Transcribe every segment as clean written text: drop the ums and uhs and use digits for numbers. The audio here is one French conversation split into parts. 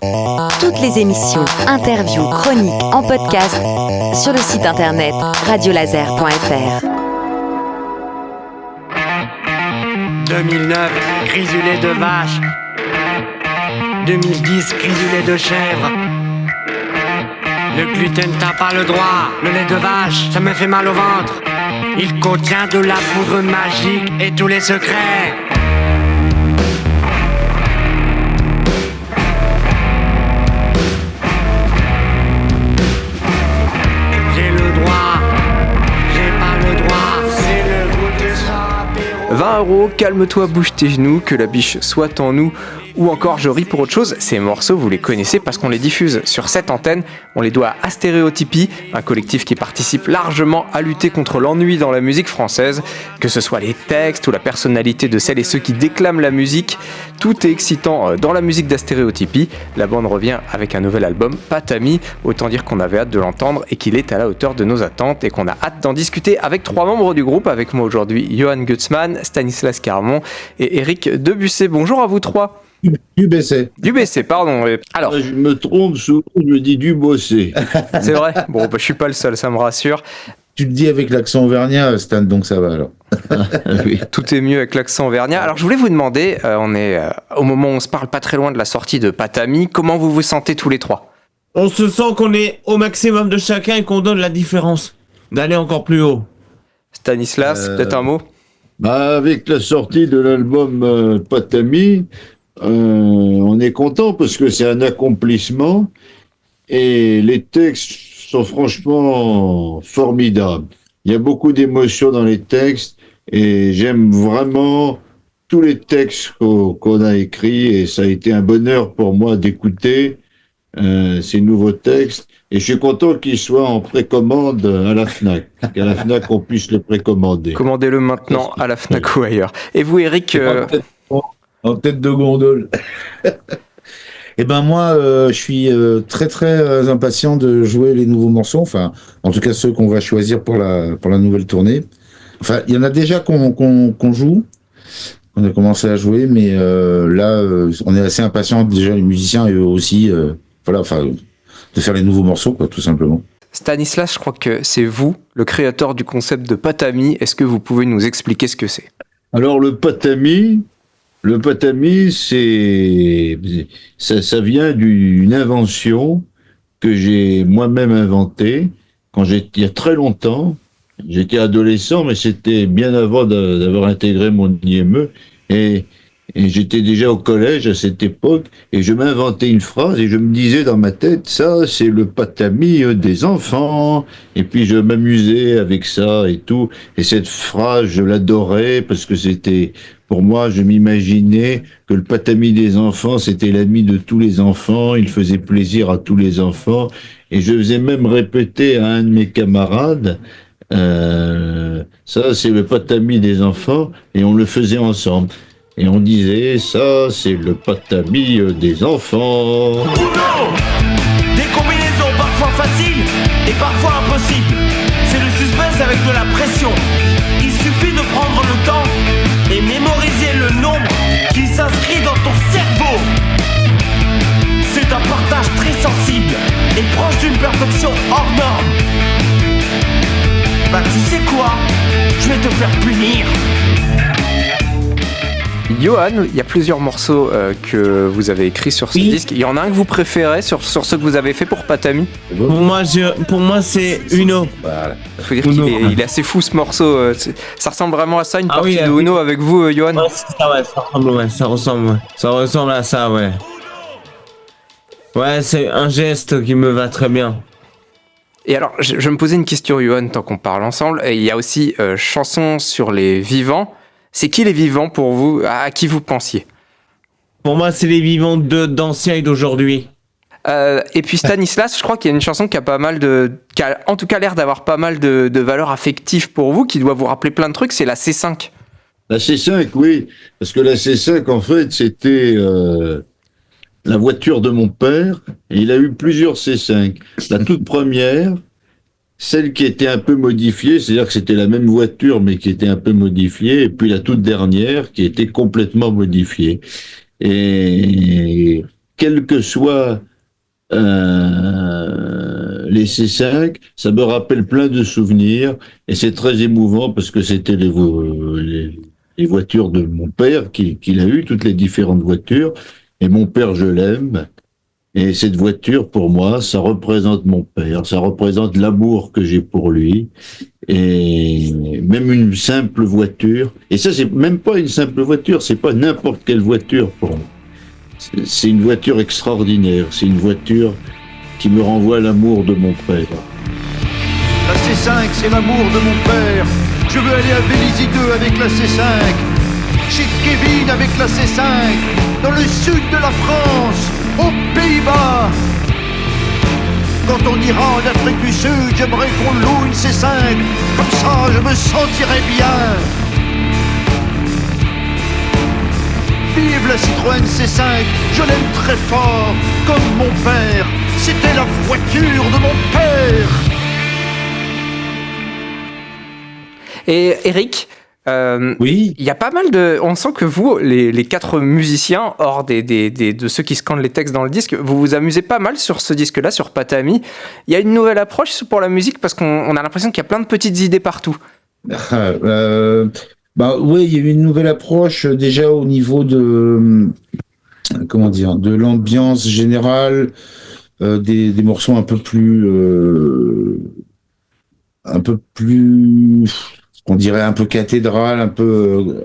Toutes les émissions, interviews, chroniques en podcast sur le site internet radiolaser.fr. 2009, grisoulet de vache. 2010, grisoulet de chèvre. Le gluten t'as pas le droit. Le lait de vache, ça me fait mal au ventre. Il contient de la poudre magique et tous les secrets. J'ai le droit, j'ai pas le droit. C'est le goût de ça, apéro. 20 €, calme-toi, bouge tes genoux, que la biche soit en nous. Ou encore Je ris pour autre chose, ces morceaux vous les connaissez parce qu'on les diffuse sur cette antenne, on les doit à Stéréotypie, un collectif qui participe largement à lutter contre l'ennui dans la musique française, que ce soit les textes ou la personnalité de celles et ceux qui déclament la musique, tout est excitant dans la musique d'Astéréotypie. La bande revient avec un nouvel album, Patami, autant dire qu'on avait hâte de l'entendre et qu'il est à la hauteur de nos attentes et qu'on a hâte d'en discuter avec 3 membres du groupe, avec moi aujourd'hui Johan Gutzmann, Stanislas Carmon et Eric Debussy. Bonjour à vous trois. Du BC, pardon. Alors, je me trompe souvent, je me dis du bosser. c'est vrai. Bon, je suis pas le seul, ça me rassure. Tu le dis avec l'accent auvergnat, Stan, donc ça va alors. Oui. Tout est mieux avec l'accent auvergnat. Alors, je voulais vous demander, on est au moment où on se parle, pas très loin de la sortie de Patami, comment vous vous sentez tous les trois ? On se sent qu'on est au maximum de chacun et qu'on donne la différence. D'aller encore plus haut. Stanislas, peut-être un mot ? Avec la sortie de l'album Patami, on est content parce que c'est un accomplissement et les textes sont franchement formidables. Il y a beaucoup d'émotions dans les textes et j'aime vraiment tous les textes qu'on a écrits et ça a été un bonheur pour moi d'écouter ces nouveaux textes et je suis content qu'ils soient en précommande à la FNAC, qu'à la FNAC on puisse le précommander. Commandez-le maintenant à la FNAC ou ailleurs. Et vous, Eric En tête de gondole. Eh ben moi, je suis très très impatient de jouer les nouveaux morceaux. Enfin, en tout cas ceux qu'on va choisir pour la nouvelle tournée. Enfin, il y en a déjà qu'on joue. On a commencé à jouer, mais là, on est assez impatient déjà les musiciens et eux aussi. Voilà, enfin, de faire les nouveaux morceaux, quoi, tout simplement. Stanislas, je crois que c'est vous, le créateur du concept de Patami. Est-ce que vous pouvez nous expliquer ce que c'est ? Alors le Patami, ça vient d'une invention que j'ai moi-même inventée il y a très longtemps. J'étais adolescent, mais c'était bien avant d'avoir intégré mon IME. Et j'étais déjà au collège à cette époque, et je m'inventais une phrase, et je me disais dans ma tête, ça, c'est le Patami des enfants. Et puis je m'amusais avec ça et tout. Et cette phrase, je l'adorais, parce que c'était, pour moi, je m'imaginais que le Patami des enfants, c'était l'ami de tous les enfants, il faisait plaisir à tous les enfants. Et je faisais même répéter à un de mes camarades, ça, c'est le Patami des enfants, et on le faisait ensemble. Et on disait, ça, c'est le Patami des enfants. Uno! Des combinaisons parfois faciles et parfois impossibles. C'est le suspense avec de la pression. Il suffit de prendre le temps et mémoriser le nombre qui s'inscrit dans ton cerveau. C'est un partage très sensible et proche d'une perfection hors norme. Bah tu sais quoi? Je vais te faire punir. Johan, il y a plusieurs morceaux que vous avez écrits sur ce disque. Il y en a un que vous préférez sur ceux que vous avez fait pour Patami ? Pour moi c'est Uno. Voilà. Il faut dire qu'il est assez fou ce morceau. Ça ressemble vraiment à ça, une partie de Uno avec vous, Johan ? Ouais, c'est ça, ça ressemble. Ça ressemble à ça, ouais. Ouais, c'est un geste qui me va très bien. Et alors, je me posais une question, Johan, tant qu'on parle ensemble. Et il y a aussi chanson sur les vivants. C'est qui les vivants pour vous ? À qui vous pensiez ? Pour moi, c'est les vivants d'anciens et d'aujourd'hui. Et puis Stanislas, je crois qu'il y a une chanson qui a pas mal qui a en tout cas l'air d'avoir pas mal de valeurs affectives pour vous, qui doit vous rappeler plein de trucs. C'est la C5. La C5, oui, parce que la C5, en fait, c'était la voiture de mon père. Et il a eu plusieurs C5. La toute première, celle qui était un peu modifiée, c'est-à-dire que c'était la même voiture, mais qui était un peu modifiée, et puis la toute dernière, qui était complètement modifiée. Et quels que soient les C5, ça me rappelle plein de souvenirs et c'est très émouvant parce que c'était les voitures de mon père qu'il a eu, toutes les différentes voitures. Et mon père, je l'aime. Et cette voiture, pour moi, ça représente mon père, ça représente l'amour que j'ai pour lui. Et même une simple voiture, et ça, c'est même pas une simple voiture, c'est pas n'importe quelle voiture pour moi. C'est une voiture extraordinaire, c'est une voiture qui me renvoie l'amour de mon père. La C5, c'est l'amour de mon père. Je veux aller à Vélizy 2 avec la C5. Chez Kevin avec la C5. Dans le sud de la France, aux Pays-Bas. Quand on ira en Afrique du Sud, j'aimerais qu'on loue une C5. Comme ça, je me sentirais bien. Vive la Citroën C5, je l'aime très fort, comme mon père. C'était la voiture de mon père. Et Eric, Oui. il y a pas mal de... On sent que vous, les 4 musiciens, hors de ceux qui scandent les textes dans le disque, vous vous amusez pas mal sur ce disque-là, sur Patami. Il y a une nouvelle approche pour la musique parce qu'on a l'impression qu'il y a plein de petites idées partout. Oui, il y a eu une nouvelle approche déjà au niveau de de l'ambiance générale, des morceaux un peu plus, on dirait un peu cathédrale, un peu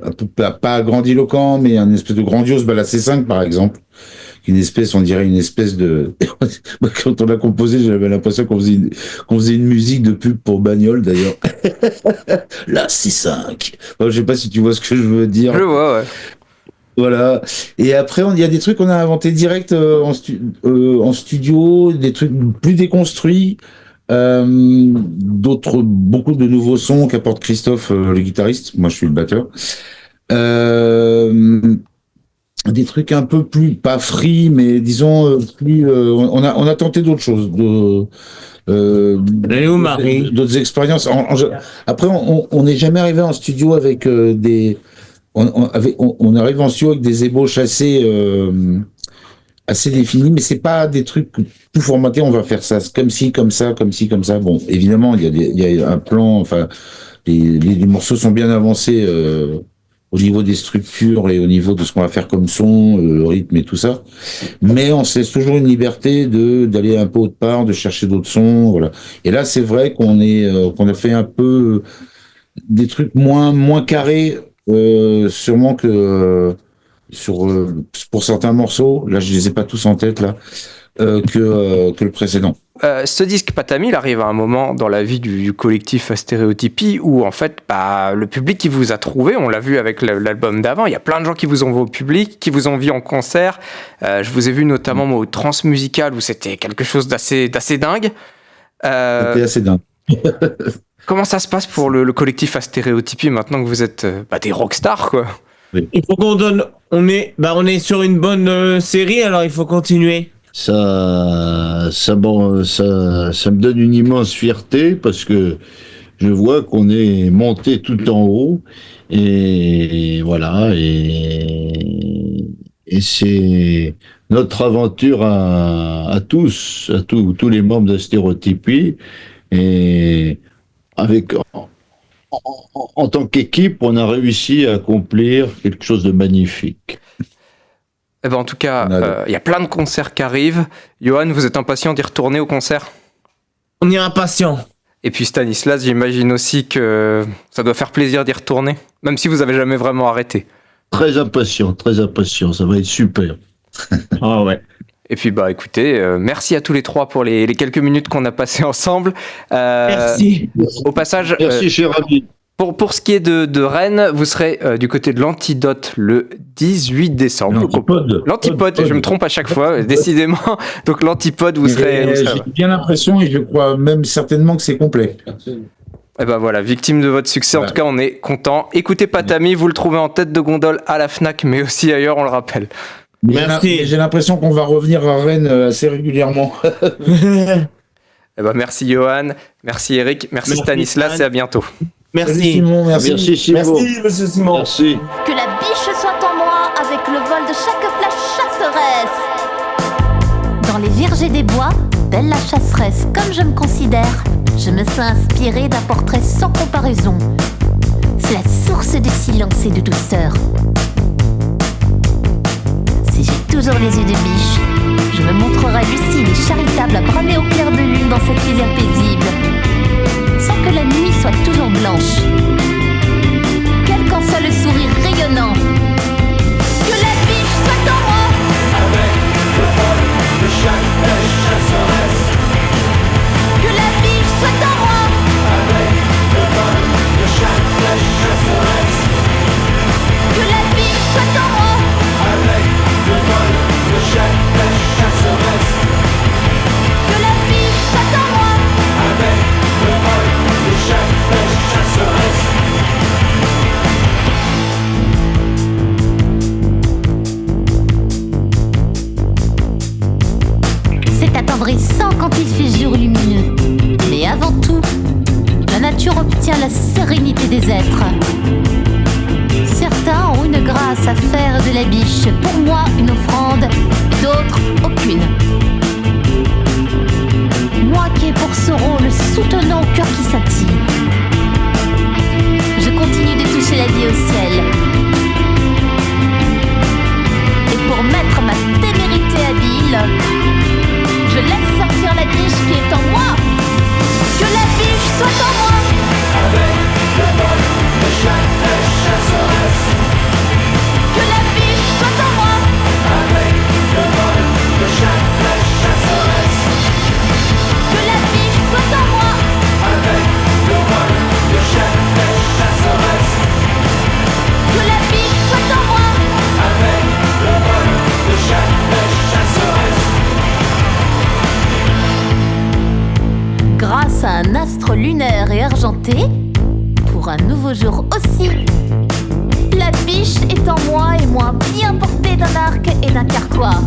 pas grandiloquent, mais un espèce de grandiose. La C5 par exemple, on dirait une espèce de. Quand on l'a composé, j'avais l'impression qu'on faisait une musique de pub pour bagnole d'ailleurs. La C5. Je sais pas si tu vois ce que je veux dire. Je vois, ouais. Voilà. Et après, il y a des trucs qu'on a inventés direct en studio, des trucs plus déconstruits. Beaucoup de nouveaux sons qu'apporte Christophe, le guitariste. Moi, je suis le batteur. Des trucs un peu plus, pas free, mais disons plus. On a tenté d'autres choses. D'autres expériences. Après, on n'est jamais arrivé en studio avec des. On arrive en studio avec des ébauches assez définies, mais c'est pas des trucs tout formatés. On va faire ça comme ci, comme ça, comme ci, comme ça. Bon, évidemment, il y a un plan. Enfin, les morceaux sont bien avancés au niveau des structures et au niveau de ce qu'on va faire comme son, le rythme et tout ça. Mais on se laisse toujours une liberté d'aller un peu autre part, de chercher d'autres sons. Voilà. Et là, c'est vrai qu'on a fait un peu des trucs moins carrés. Sûrement que pour certains morceaux, là je les ai pas tous en tête là, que le précédent. Ce disque Patami, il arrive à un moment dans la vie du collectif Stéréotypie où en fait le public qui vous a trouvé, on l'a vu avec l'album d'avant, il y a plein de gens qui vous ont vu au public, qui vous ont vu en concert. Je vous ai vu notamment au Transmusical où c'était quelque chose d'assez dingue. C'était assez dingue. Comment ça se passe pour le collectif Stéréotypie maintenant que vous êtes des rockstars, quoi? Il faut qu'on donne. On est sur une bonne série, alors il faut continuer. Ça me donne une immense fierté parce que je vois qu'on est monté tout en haut et voilà et c'est notre aventure à tous les membres de Stéréotypie et en tant qu'équipe, on a réussi à accomplir quelque chose de magnifique. Eh ben, en tout cas, il y a plein de concerts qui arrivent. Johan, vous êtes impatient d'y retourner au concert? On est impatient. Et puis Stanislas, j'imagine aussi que ça doit faire plaisir d'y retourner, même si vous avez jamais vraiment arrêté. Très impatient, ça va être super. Ah ouais. Et puis écoutez, merci à tous les trois pour les quelques minutes qu'on a passées ensemble. Merci. Au passage, Merci cher ami. Pour ce qui est de Rennes, vous serez du côté de l'Antidote le 18 décembre. L'Antipode, je me trompe à chaque fois, décidément. Donc l'Antipode, vous serez... J'ai bien l'impression, et je crois même certainement que c'est complet. Et ben voilà, victime de votre succès, en tout cas on est content. Écoutez Patami, vous le trouvez en tête de gondole à la Fnac, mais aussi ailleurs, on le rappelle. Merci. J'ai l'impression qu'on va revenir à Rennes assez régulièrement. Eh ben merci Johan, merci Eric, merci Stanislas et à bientôt. Merci. Simon, merci Simon. Merci, monsieur Simon. Merci. Que la biche soit en moi avec le vol de chaque flèche chasseresse. dans les vergers des bois, telle la chasseresse, comme je me considère, je me sens inspirée d'un portrait sans comparaison. C'est la source de silence et de douceur. Si j'ai toujours les yeux de biche, je me montrerai lucide et charitable à bramer au clair de lune dans cette rivière paisible, sans que la nuit soit toujours blanche. Quel qu'en soit le sourire rayonnant, que la biche soit en moi. Avec le vol de chaque flèche chasseresse. Que la biche soit en moi. Avec le vol de chaque flèche chasseresse. Que la biche soit en moi. Avec le vol de chaque flèche chasseresse. Que la biche soit en moi. Avec le vol de chaque flèche chasseresse. C'est attendrissant quand il fait jour lumineux. Mais avant tout, la nature obtient la sérénité des êtres. Certains ont une grâce à faire de la biche, pour moi une offrande, d'autres aucune. Moi qui ai pour ce rôle soutenant au cœur qui scintille, je continue de toucher la vie au ciel. Et pour mettre ma témérité habile, je laisse sortir la biche qui est en moi. Que la biche soit en moi. Avec le vol de chaque flèche chasseresse. Que la biche soit en moi. Avec le vol de chaque flèche chasseresse. Que la biche soit en moi. Avec le vol de chaque flèche chasseresse. Que la biche soit en moi. Avec le vol de chaque flèche chasseresse. Grâce à un astre lunaire et argenté, pour un nouveau jour aussi, la biche est en moi et moi bien portée d'un arc et d'un carquois.